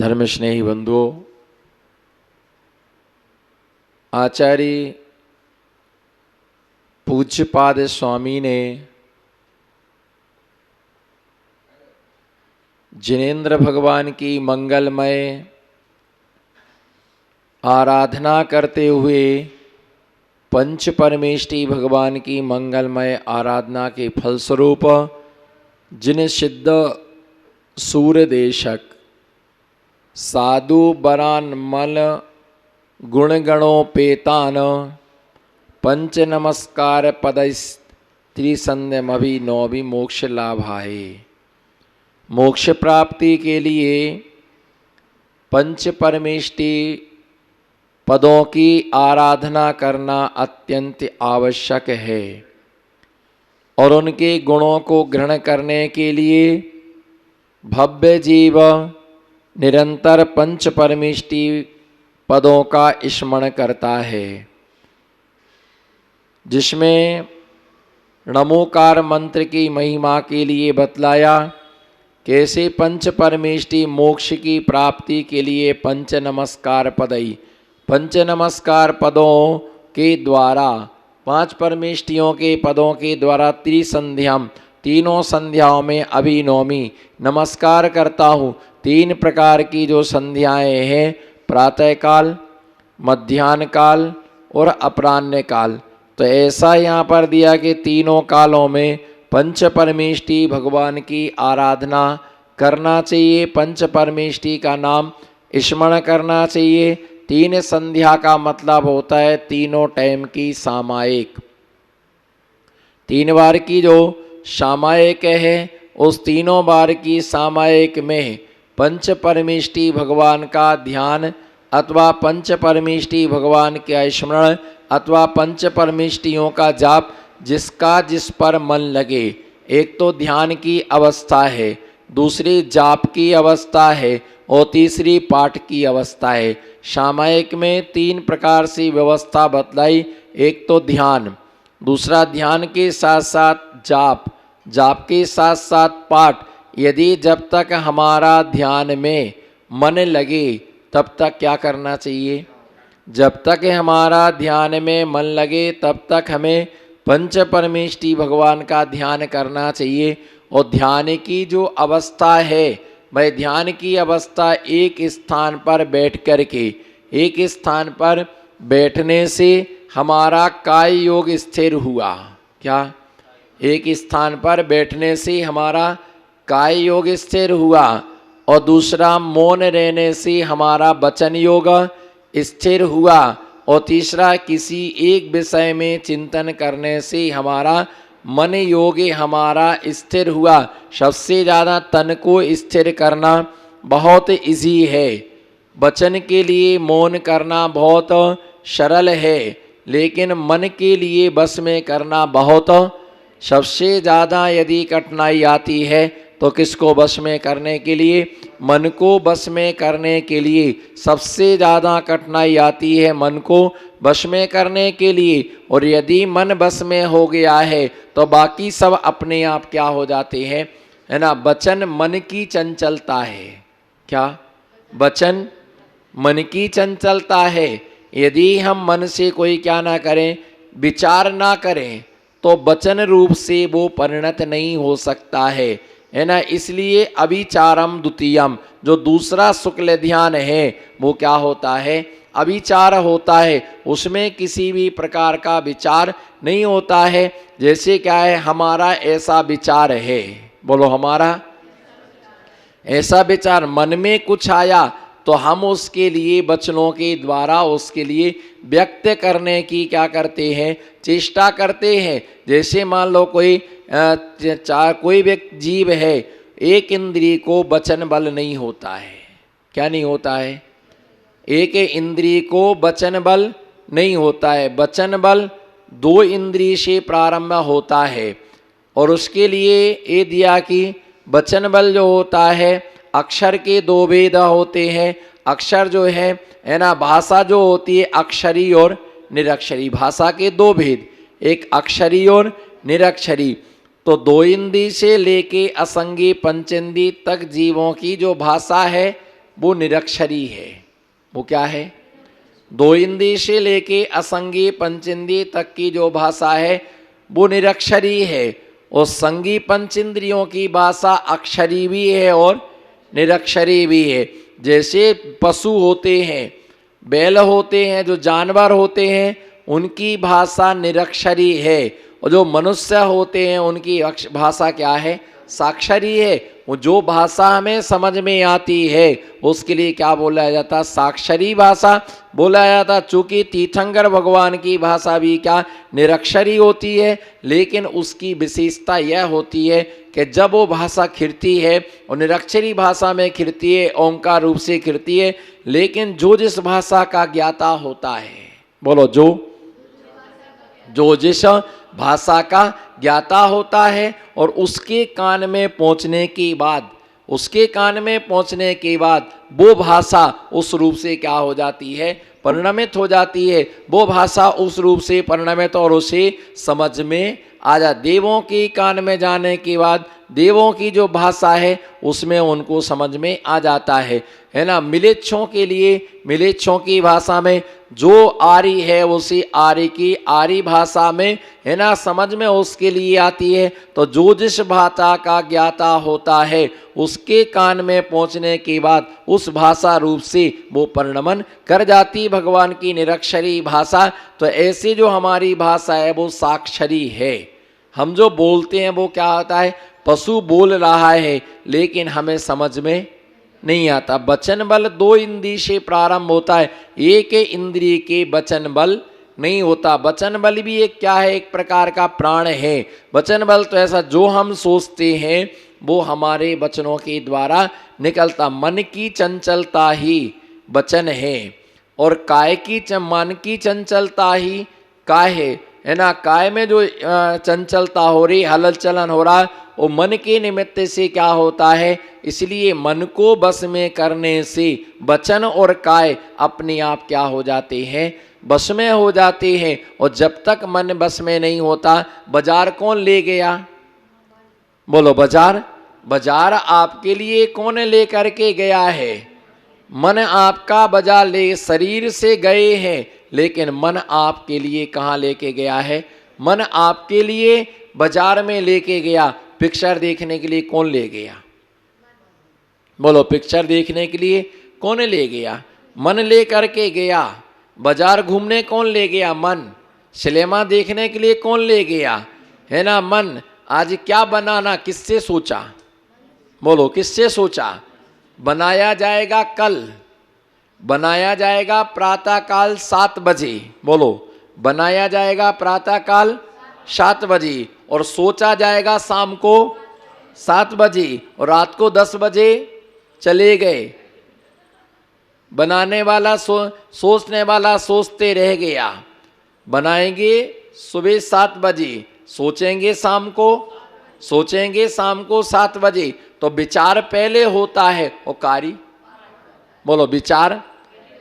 धर्म स्नेही बंधुओं, आचार्य पूज्यपाद स्वामी ने जिनेंद्र भगवान की मंगलमय आराधना करते हुए पंच परमेष्टि भगवान की मंगलमय आराधना के फलस्वरूप जिन सिद्ध सूर्य देशक साधु बरान मल गुणगणोपेतान पंच नमस्कार पद त्रिसंध्यमभि नौभि मोक्ष लाभाए। मोक्ष प्राप्ति के लिए पंच परमेष्टि पदों की आराधना करना अत्यंत आवश्यक है और उनके गुणों को ग्रहण करने के लिए भव्य जीव निरंतर पंच परमेष्टि पदों का स्मरण करता है, जिसमें नमोकार मंत्र की महिमा के लिए बतलाया कैसे पंच परमेष्टि मोक्ष की प्राप्ति के लिए पंच नमस्कार पदई पंच नमस्कार पदों के द्वारा पांच परमेष्टियों के पदों के द्वारा त्रिसंध्याम तीनों संध्याओं में अभिनौमी नमस्कार करता हूँ। तीन प्रकार की जो संध्याएं हैं, प्रातःकाल, मध्याह्न काल और अपराह्न काल, तो ऐसा यहाँ पर दिया कि तीनों कालों में पंच परमेष्टि भगवान की आराधना करना चाहिए, पंच परमेष्टि का नाम स्मरण करना चाहिए। तीन संध्या का मतलब होता है तीनों टाइम की सामायिक, तीन बार की जो सामायिक है उस तीनों बार की सामायिक में पंच परमेष्टि भगवान का ध्यान अथवा पंच परमेष्टि भगवान का स्मरण अथवा पंच परमेष्टियों का जाप जिसका जिस पर मन लगे। एक तो ध्यान की अवस्था है, दूसरी जाप की अवस्था है और तीसरी पाठ की अवस्था है। सामायिक में तीन प्रकार से व्यवस्था बतलाई, एक तो ध्यान, दूसरा ध्यान के साथ साथ जाप, जाप के साथ साथ पाठ। यदि जब तक हमारा ध्यान में मन लगे तब तक क्या करना चाहिए? जब तक हमारा ध्यान में मन लगे तब तक हमें पंच परमेष्टि भगवान का ध्यान करना चाहिए। और ध्यान की जो अवस्था है, वह ध्यान की अवस्था एक स्थान पर बैठ कर के, एक स्थान पर बैठने से हमारा काय योग स्थिर हुआ। क्या? एक स्थान पर बैठने से हमारा काय योग स्थिर हुआ और दूसरा मौन रहने से हमारा वचन योग स्थिर हुआ और तीसरा किसी एक विषय में चिंतन करने से हमारा मन योग हमारा स्थिर हुआ। सबसे ज़्यादा तन को स्थिर करना बहुत इजी है, वचन के लिए मौन करना बहुत सरल है, लेकिन मन के लिए बस में करना बहुत, सबसे ज़्यादा यदि कठिनाई आती है तो किसको बस में करने के लिए? मन को बस में करने के लिए सबसे ज़्यादा कठिनाई आती है, मन को बस में करने के लिए। और यदि मन बस में हो गया है तो बाकी सब अपने आप क्या हो जाते हैं, है ना? वचन मन की चंचलता है। क्या? वचन मन की चंचलता है। यदि हम मन से कोई क्या ना करें, विचार ना करें, तो वचन रूप से वो परिणत नहीं हो सकता है ना? इसलिए अभिचारम द्वितीयम, जो दूसरा शुक्ल ध्यान है वो क्या होता है? अभिचार होता है। उसमें किसी भी प्रकार का विचार नहीं होता है। जैसे क्या है, हमारा ऐसा विचार है, बोलो हमारा ऐसा विचार, मन में कुछ आया तो हम उसके लिए वचनों के द्वारा उसके लिए व्यक्त करने की क्या करते हैं? चेष्टा करते हैं। जैसे मान लो कोई कोई व्यक्ति जीव है, एक इंद्रिय को वचन बल नहीं होता है। क्या नहीं होता है? एक इंद्रिय को वचन बल नहीं होता है। वचन बल दो इंद्रिय से प्रारंभ होता है और उसके लिए ये दिया कि वचन बल जो होता है, अक्षर के दो भेद होते हैं। अक्षर जो है ना, भाषा जो होती है अक्षरी और निरक्षरी, भाषा के दो भेद, एक अक्षरी और निरक्षरी। तो दो इंद्री से लेके असंगी पंचेंद्री तक जीवों की जो भाषा है वो निरक्षरी है। वो क्या है? दो इंद्रिय से लेके असंगी पंचेंद्रिय तक की जो भाषा है वो निरक्षरी है। और संगी पंचेंद्रियों की भाषा अक्षरी भी है और निरक्षरी भी है। जैसे पशु होते हैं, बैल होते हैं, जो जानवर होते हैं, उनकी भाषा निरक्षरी है। और जो मनुष्य होते हैं उनकी भाषा क्या है? साक्षरी है। वो जो भाषा हमें समझ में आती है उसके लिए क्या बोला जाता? साक्षरी भाषा बोला जाता। चूंकि तीर्थंकर भगवान की भाषा भी क्या निरक्षरी होती है, लेकिन उसकी विशेषता यह होती है कि जब वो भाषा खिरती है और निरक्षरी भाषा में खिरती है, ओंकार रूप से खिरती है, लेकिन जो जिस भाषा का ज्ञाता होता है, बोलो, जो जिस भाषा का ज्ञाता होता है और उसके कान में पहुंचने के बाद, उसके कान में पहुंचने के बाद वो भाषा उस रूप से क्या हो जाती है? परिणमित हो जाती है। वो भाषा उस रूप से परिणमित और उसे समझ में आ जा। देवों के कान में जाने के बाद देवों की जो भाषा है उसमें उनको समझ में आ जाता है ना। मिलेच्छों के लिए मिलेच्छों की भाषा में जो आरी है उसी आरी की आरी भाषा में, है ना, समझ में उसके लिए आती है। तो जो जिस भाषा का ज्ञाता होता है उसके कान में पहुंचने के बाद उस भाषा रूप से वो परिणमन कर जाती भगवान की निरक्षरी भाषा। तो ऐसे जो हमारी भाषा है वो साक्षरी है। हम जो बोलते हैं वो क्या होता है? पशु बोल रहा है लेकिन हमें समझ में नहीं आता। वचन बल दो इंद्रिय से प्रारंभ होता है, एक इंद्रिय के वचन बल नहीं होता। वचन बल भी एक क्या है? एक प्रकार का प्राण है। वचन बल तो ऐसा जो हम सोचते हैं वो हमारे वचनों के द्वारा निकलता। मन की चंचलता ही वचन है और काय की मन की चंचलता ही काय है ना। काय में जो चंचलता हो रही, हलल चलन हो रहा है, वो मन के निमित्त से क्या होता है? इसलिए मन को बस में करने से वचन और काय अपने आप क्या हो जाते हैं? बस में हो जाते हैं। और जब तक मन बस में नहीं होता, बाजार कौन ले गया? बोलो, बाजार आपके लिए कौन ले करके गया है? मन आपका बाजार ले शरीर से गए हैं, लेकिन मन आपके लिए कहाँ लेके गया है? मन आपके लिए बाजार में लेके गया। पिक्चर देखने के लिए कौन ले गया? बोलो, पिक्चर देखने के लिए कौन ले गया? मन ले करके गया। बाजार घूमने कौन ले गया? मन। सिनेमा देखने के लिए कौन ले गया? है ना, मन। आज क्या बनाना किससे सोचा? बोलो, किससे सोचा? बनाया जाएगा कल, बनाया जाएगा प्रातःकाल 7 बजे। बोलो, बनाया जाएगा प्रातःकाल 7 बजे और सोचा जाएगा शाम को 7 बजे और रात को 10 बजे चले गए। बनाने वाला सोचने वाला सोचते रह गया। बनाएंगे सुबह 7 बजे, सोचेंगे शाम को 7 बजे। तो विचार पहले होता है और कार्य, बोलो, विचार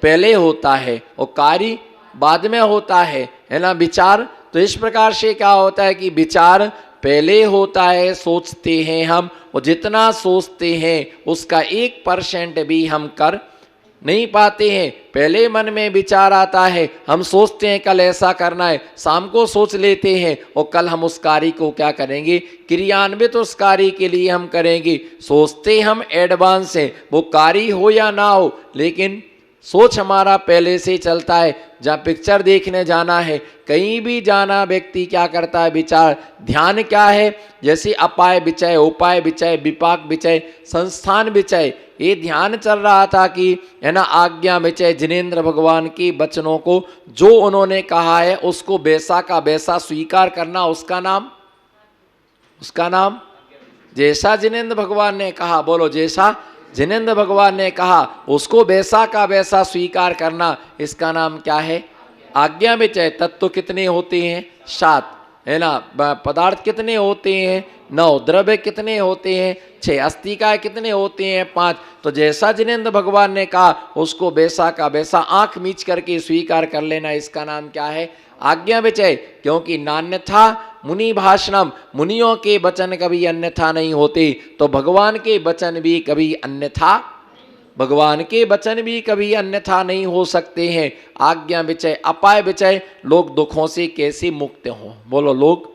पहले होता है और कार्य बाद में होता है ना। विचार तो इस प्रकार से क्या होता है कि विचार पहले होता है, सोचते हैं हम, और जितना सोचते हैं उसका 1% भी हम कर नहीं पाते हैं। पहले मन में विचार आता है, हम सोचते हैं कल ऐसा करना है, शाम को सोच लेते हैं और कल हम उस कार्य को क्या करेंगे? क्रियान्वित उस कार्य के लिए हम करेंगे। सोचते हम एडवांस हैं, वो कार्य हो या ना हो, लेकिन सोच हमारा पहले से चलता है। जहाँ पिक्चर देखने जाना है, कहीं भी जाना, व्यक्ति क्या करता है? विचार। ध्यान क्या है? जैसे अपाय विचय, उपाय विचय, विपाक विचय, संस्थान विचय, ये ध्यान चल रहा था कि, है ना, आज्ञा विचय, जिनेंद्र भगवान की वचनों को जो उन्होंने कहा है उसको वैसा का वैसा स्वीकार करना, उसका नाम जैसा जिनेंद्र भगवान ने कहा, बोलो, जैसा जिनेंद्र भगवान ने कहा उसको वैसा का वैसा स्वीकार करना, इसका नाम क्या है? आज्ञा विचय। तत्व कितने होते हैं? 7, है ना। पदार्थ कितने होते हैं? 9। द्रव्य कितने होते हैं? 6। अस्तिका कितने होते हैं? 5। तो जैसा जिनेंद्र भगवान ने कहा उसको वैसा का वैसा आंख मीच करके स्वीकार कर लेना, इसका नाम क्या है? आज्ञा विचय। क्योंकि नान्यथा मुनि भाषणम, मुनियों के वचन कभी अन्यथा नहीं होते, तो भगवान के वचन भी कभी अन्यथा भगवान के वचन भी कभी अन्यथा नहीं हो सकते हैं। आज्ञा विचय अपाय विचय, लोग दुखों से कैसे मुक्त हों? बोलो, लोग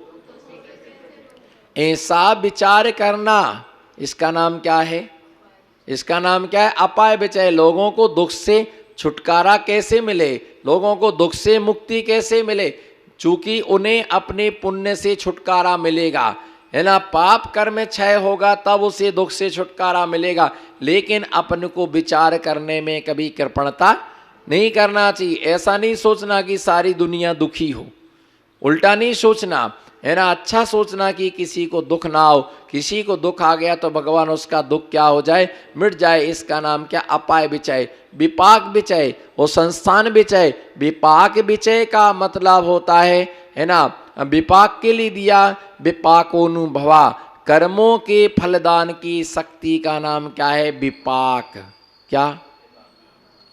ऐसा विचार करना, इसका नाम क्या है? इसका नाम क्या है? अपाय विचय। लोगों को दुख से छुटकारा कैसे मिले, लोगों को दुख से मुक्ति कैसे मिले? चूंकि उन्हें अपने पुण्य से छुटकारा मिलेगा, है ना। पाप कर्म क्षय होगा तब उसे दुख से छुटकारा मिलेगा। लेकिन अपन को विचार करने में कभी कृपणता नहीं करना चाहिए। ऐसा नहीं सोचना कि सारी दुनिया दुखी हो, उल्टा नहीं सोचना, है ना। अच्छा सोचना कि किसी को दुख ना हो। किसी को दुख आ गया तो भगवान उसका दुख क्या हो जाए, मिट जाए। इसका नाम क्या? अपाय विचय। विपाक विचय, वो संस्थान विचय। विपाक विचय का मतलब होता है ना। विपाक के लिए दिया विपाकोनुभवा, कर्मों के फलदान की शक्ति का नाम क्या है? विपाक। क्या?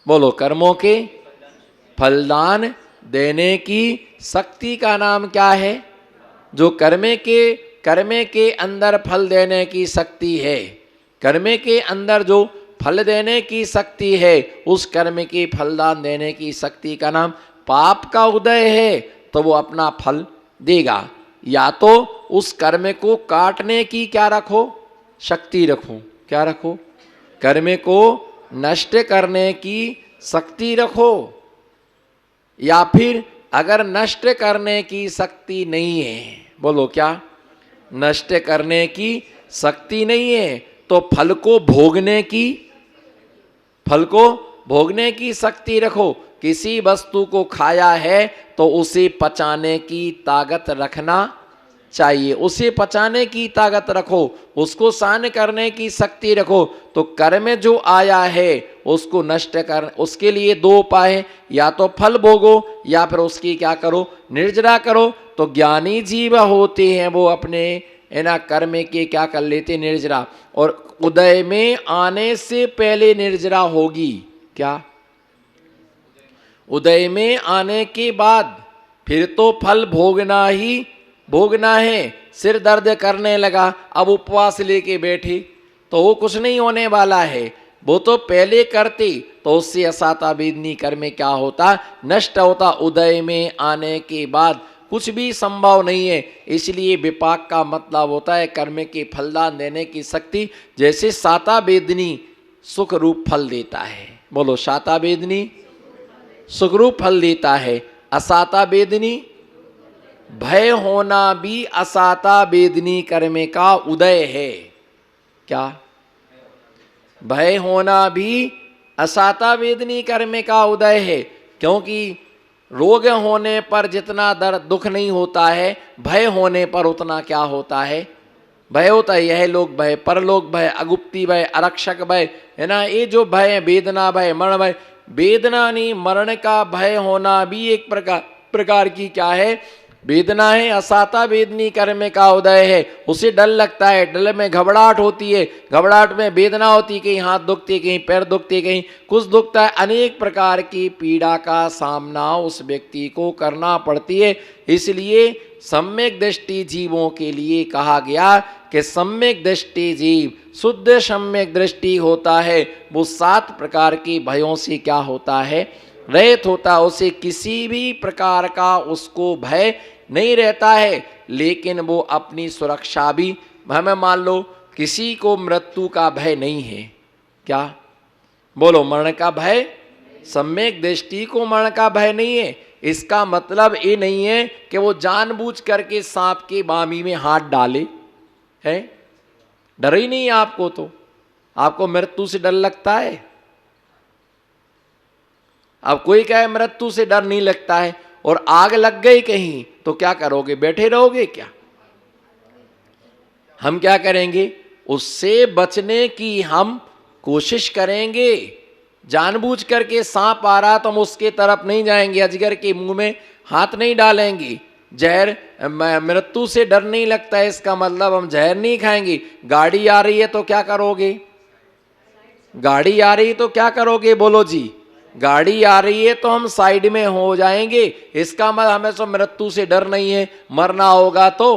बोलो, कर्मों के फलदान देने की शक्ति का नाम क्या है? जो कर्मे के अंदर फल देने की शक्ति है, कर्मे के अंदर जो फल देने की शक्ति है, उस कर्म के फलदान देने की शक्ति का नाम पाप का उदय है। तो वो अपना फल देगा। या तो उस कर्म को काटने की क्या रखो? शक्ति रखो। क्या रखो? कर्म को नष्ट करने की शक्ति रखो। या फिर अगर नष्ट करने की शक्ति नहीं है, बोलो क्या? नष्ट करने की शक्ति नहीं है तो फल को भोगने की शक्ति रखो। किसी वस्तु को खाया है तो उसे पचाने की ताकत रखना चाहिए, उसे पचाने की ताकत रखो, उसको सहन करने की शक्ति रखो। तो कर्म जो आया है उसको नष्ट कर, उसके लिए दो उपाय है, या तो फल भोगो या फिर उसकी क्या करो? निर्जरा करो। तो ज्ञानी जीव होते हैं वो अपने, है ना, कर्म के क्या कर लेते? निर्जरा। और उदय में आने से पहले निर्जरा होगी। क्या? उदय में आने के बाद फिर तो फल भोगना है। सिर दर्द करने लगा, अब उपवास लेके बैठी तो वो कुछ नहीं होने वाला है। वो तो पहले करती तो उससे असाता वेदनी कर्म क्या होता? नष्ट होता। उदय में आने के बाद कुछ भी संभव नहीं है। इसलिए विपाक का मतलब होता है कर्म के फलदान देने की शक्ति। जैसे साता वेदनी सुख रूप फल देता है, बोलो साता वेदनी सुख रूप फल देता है। असाता वेदनी भय होना भी असाता वेदनी कर्म का उदय है। क्या? भय होना भी असाता वेदनी कर्म का उदय है। क्योंकि रोग होने पर जितना दर्द दुख नहीं होता है, भय होने पर उतना क्या होता है? भय होता है। यह लोग भय, परलोक भय, अगुप्ती भय, आरक्षक भय, है ना। ये जो भय है, वेदना भय, मरण भय। वेदना नहीं, मरण का भय होना भी एक प्रकार की क्या है? वेदना है। असाता वेदनी कर्म का उदय है। उसे डर लगता है, डर में घबराहट होती है, घबराहट में वेदना होती है, कहीं हाथ दुखते, कहीं पैर दुखते, कहीं कुछ दुखता है। अनेक प्रकार की पीड़ा का सामना उस व्यक्ति को करना पड़ती है। इसलिए सम्यक दृष्टि जीवों के लिए कहा गया कि सम्यक दृष्टि जीव शुद्ध सम्यक दृष्टि होता है। वो 7 प्रकार के भयों से क्या होता है? रहित होता। उसे किसी भी प्रकार का उसको भय नहीं रहता है। लेकिन वो अपनी सुरक्षा भी, हमें मान लो किसी को मृत्यु का भय नहीं है। क्या? बोलो, मरण का भय। सम्यक दृष्टि को मरण का भय नहीं है। इसका मतलब ये नहीं है कि वो जानबूझ करके सांप के बामी में हाथ डाले, है। डर ही नहीं है आपको, तो आपको मृत्यु से डर लगता है? अब कोई कहे मृत्यु से डर नहीं लगता है और आग लग गई कहीं तो क्या करोगे? बैठे रहोगे क्या? हम क्या करेंगे? उससे बचने की हम कोशिश करेंगे। जानबूझ करके सांप आ रहा तो हम उसके तरफ नहीं जाएंगे, अजगर के मुंह में हाथ नहीं डालेंगे। जहर, मृत्यु से डर नहीं लगता है, इसका मतलब हम जहर नहीं खाएंगे। गाड़ी आ रही है तो क्या करोगे? गाड़ी आ रही है तो क्या करोगे? बोलो जी। गाड़ी आ रही है तो हम साइड में हो जाएंगे। इसका मतलब हमें तो मृत्यु से डर नहीं है, मरना होगा तो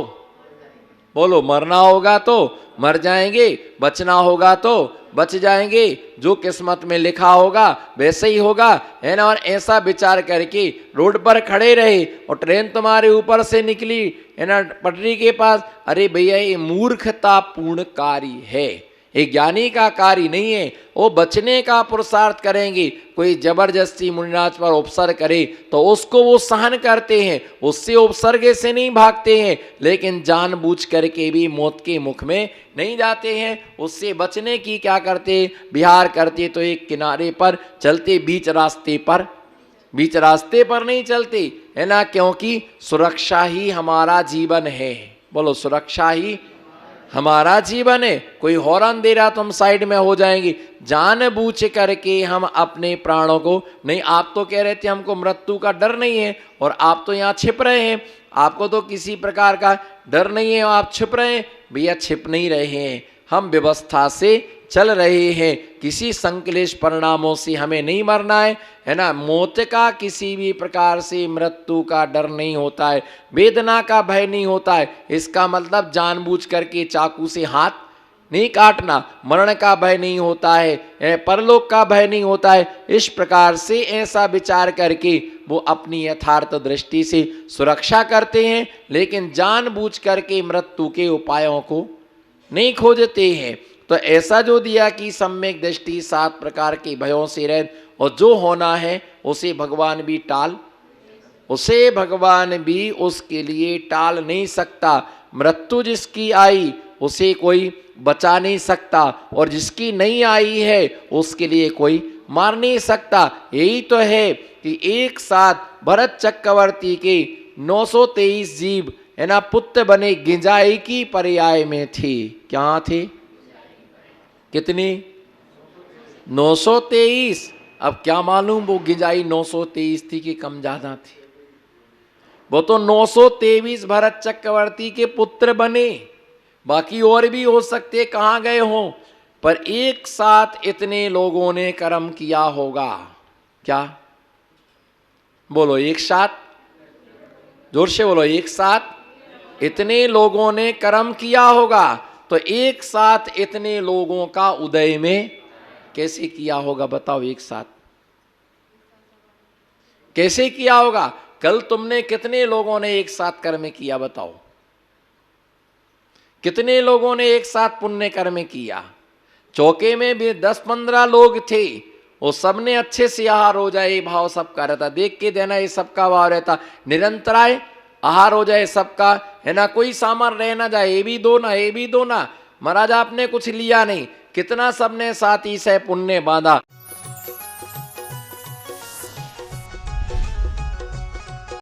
बोलो, मरना होगा तो मर जाएंगे, बचना होगा तो बच जाएंगे, जो किस्मत में लिखा होगा वैसे ही होगा, है ना। और ऐसा विचार करके रोड पर खड़े रहे और ट्रेन तुम्हारे ऊपर से निकली, है ना, पटरी के पास, अरे भैया ये मूर्खतापूर्ण कार्य है, ये ज्ञानी का कार्य नहीं है। वो बचने का पुरुषार्थ करेंगे, कोई जबरदस्ती मुनिराज पर उपसर्ग करे तो उसको वो सहन करते हैं, उससे उपसर्ग से नहीं भागते हैं, लेकिन जानबूझ करके भी मौत के मुख में नहीं जाते हैं। उससे बचने की क्या करते, विहार करते तो एक किनारे पर चलते, बीच रास्ते पर नहीं चलते, है ना, क्योंकि सुरक्षा ही हमारा जीवन है। बोलो, सुरक्षा ही हमारा जीवन है। कोई हॉर्न दे रहा तो हम साइड में हो जाएंगे, जानबूझ करके हम अपने प्राणों को नहीं। आप तो कह रहे थे हमको मृत्यु का डर नहीं है, और आप तो यहाँ छिप रहे हैं, आपको तो किसी प्रकार का डर नहीं है, आप छिप रहे हैं। भैया छिप नहीं रहे हैं, हम व्यवस्था से चल रहे हैं, किसी संकलेश परिणामों से हमें नहीं मरना है ना। मौत का किसी भी प्रकार से, मृत्यु का डर नहीं होता है, वेदना का भय नहीं होता है। इसका मतलब जानबूझ करके चाकू से हाथ नहीं काटना, मरण का भय नहीं होता है, परलोक का भय नहीं होता है। इस प्रकार से ऐसा विचार करके वो अपनी यथार्थ दृष्टि से सुरक्षा करते हैं, लेकिन जानबूझ करके मृत्यु के उपायों को नहीं खोजते हैं। तो ऐसा जो दिया कि सम्यक दृष्टि 7 प्रकार के भयों से रह, और जो होना है उसे भगवान भी उसके लिए टाल नहीं सकता। मृत्यु जिसकी आई उसे कोई बचा नहीं सकता, और जिसकी नहीं आई है उसके लिए कोई मार नहीं सकता। यही तो है कि एक साथ भरत चक्रवर्ती के 923 जीव, है ना, पुत्र बने, गिंजाई की पर्याय में थे। क्या थे? कितनी? 923। अब क्या मालूम वो गिंजाई 923 थी कि कम ज्यादा थी। वो तो 923 भरत चक्रवर्ती के पुत्र बने, बाकी और भी हो सकते कहां गए हों, पर एक साथ इतने लोगों ने कर्म किया होगा। क्या बोलो? एक साथ, जोर से बोलो, एक साथ इतने लोगों ने कर्म किया होगा। तो एक साथ इतने लोगों का उदय में कैसे किया होगा बताओ? एक साथ कैसे किया होगा? कल तुमने कितने लोगों ने एक साथ कर्म किया बताओ? कितने लोगों ने एक साथ पुण्य कर्म किया? चौके में भी 10-15 लोग थे, वो सबने अच्छे से आहार हो जाए भाव सबका रहता, देख के देना ये सबका भाव रहता, निरंतराय आहार हो जाए सबका, है ना, कोई सामान रह ना जाए, ये भी दो ना, ये भी दो ना। महाराज आपने कुछ लिया नहीं, कितना सबने साथ ही से पुण्य बांधा।